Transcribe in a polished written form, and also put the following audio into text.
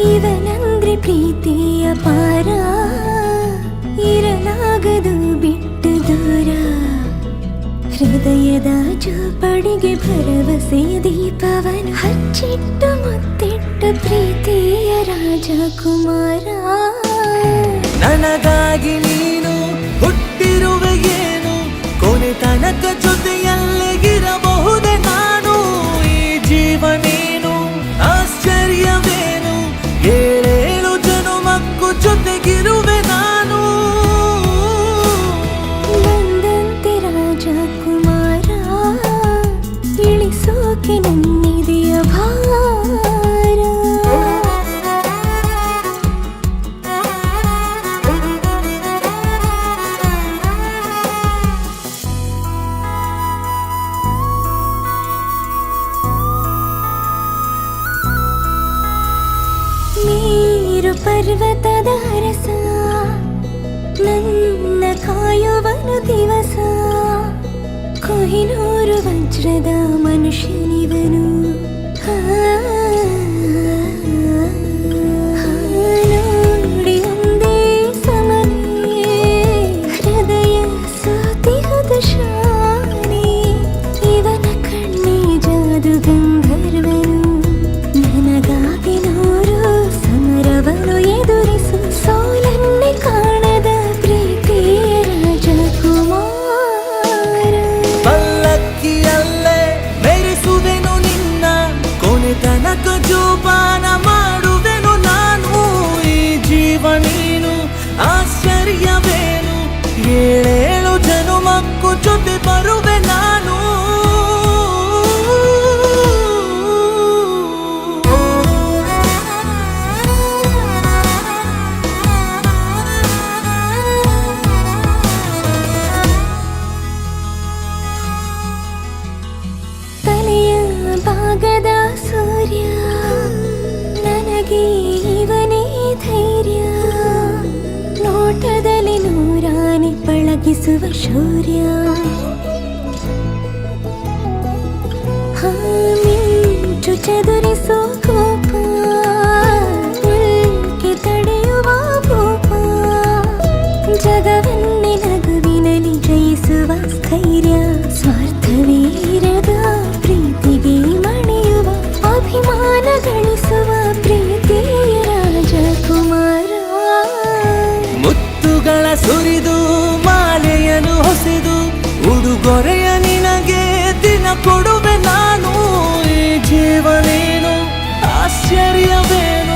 ಇವನಂದ್ರೆ ಪ್ರೀತಿಯ ಪಾರ, ಇರಲಾಗದು ಬಿಟ್ಟು ದೂರ. ಹೃದಯದ ಜೋಪಡಿಗೆ ಭರವಸೆಯ ದೀಪವನ ಹಚ್ಚಿಟ್ಟು ಮುತ್ತಿಟ್ಟು ಪ್ರೀತಿಯ ರಾಜಕುಮಾರ. ನನಗಾಗಿ ನೀನು ಹುಟ್ಟಿರುವೆ ಏನು, ಕೊನೆ ತನಕ ಜೊತೆಯಲ್ಲೇ ಇರಬಹುದೇ ನಾನು. ಈ ಜೀವ ನೀನು ಆಶ್ಚರ್ಯವೇನು, ಏಳೇಳು ಜನುಮಕ್ಕೂ ಜೊತೆಗಿರುವೆ ನಾನು. ಬಂದಂತೆ ರಾಜಕುಮಾರ, ಇಳಿಸೋಕೆ ನನ್ನಿದೆಯ ಭಾರ. ನೀರು ಪರ್ವತದ ಅರಸ, ನನ್ನ ಕಾಯುವನು ದಿವಸ. ಕೊಹಿನೂರು ವಜ್ರದ ಮನುಷ್ಯನಿವನು. ನೋಡಿ ಒಂದೇ ಸಮನೆ ಹೃದಯ ಸೋತಿಹದ ಶಾನೆ. ಇವನ ಕಣ್ಣೇ ಜಾದು ಗಂಧರ್ವನು, ನನಗಾಗಿ ನೂರು ಸಮರವನು ಎದುರಿಸು. ಸೋಲನ್ನೇ ಕಾಣದ ಪ್ರೀತಿಯ ರಾಜಕುಮಾರ. ಪಲ್ಲಕ್ಕಿಯಲ್ಲೇ ಮೆರೆಸುವೆನು ನಿನ್ನ, ಕೊನೆ ತನಕ ಜೋಪಾನ ಮಾಡುವೆನು ನಾನು. ಈ ಜೀವ ನೀನು ಆಶ್ಚರ್ಯವೇನು, ಏಳೇಳು ಜನುಮಕ್ಕೂ ಜೊತೆ ಬರುವೆ ನಾನು. ತಲೆಯ ಭಾಗದ ಸೂರ್ಯ, ನನಗೆ ಇವನೇ ಧೈರ್ಯ. ನೋಟದಲ್ಲಿ ನೂರಾನೆ ಪಳಗಿಸುವ ಶೌರ್ಯ. ಮಿಂಚು ಚದುರಿಸೋ ಕೋಪ, ಉಲ್ಕೆ ತಡೆಯುವ ಭೂಪ. ಜಗವನ್ನೇ ನಗುವಿನಲ್ಲಿ ಜಯಿಸುವ ಸ್ಥೈರ್ಯ. ಸ್ವಾರ್ಥವೀರದ ಪ್ರೀತಿಗೆ ಮಣಿಯುವ, ಅಭಿಮಾನ ಗಳಿಸುವ ಪ್ರೀತಿಯ ರಾಜಕುಮಾರ. ಮುತ್ತುಗಳ ಸುರಿದು ಮಾಲೆಯನ್ನು ಹೊಸೆದು, ಉಡುಗೊರೆಯ ನಿನಗೆ ದಿನ ಕೊಡುವೆ ನಾನು. ಈ ಜೀವ ನೀನು ಆಶ್ಚರ್ಯವೇನು,